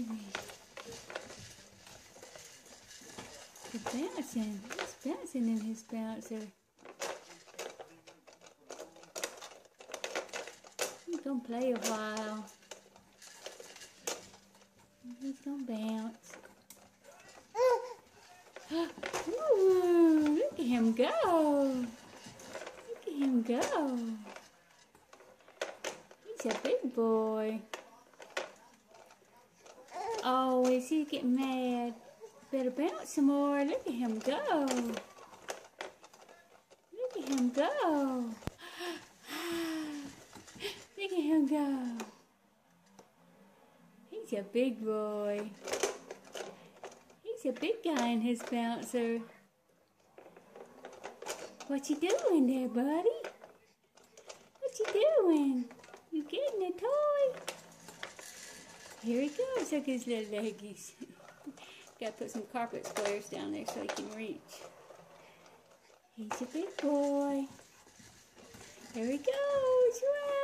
baby. He's bouncing. He's bouncing in his bouncer. He's gonna play a while. He's gonna bounce. Ooh, look at him go. Look at him go. He's a big boy. Oh, is he getting mad? Better bounce some more. Look at him go. Look at him go. Look at him go. He's a big boy. He's a big guy in his bouncer. What you doing there, buddy? What you doing? You getting a toy? Here he goes. Look at his little leggies. Gotta put some carpet squares down there so he can reach. He's a big boy. There he goes. Wow.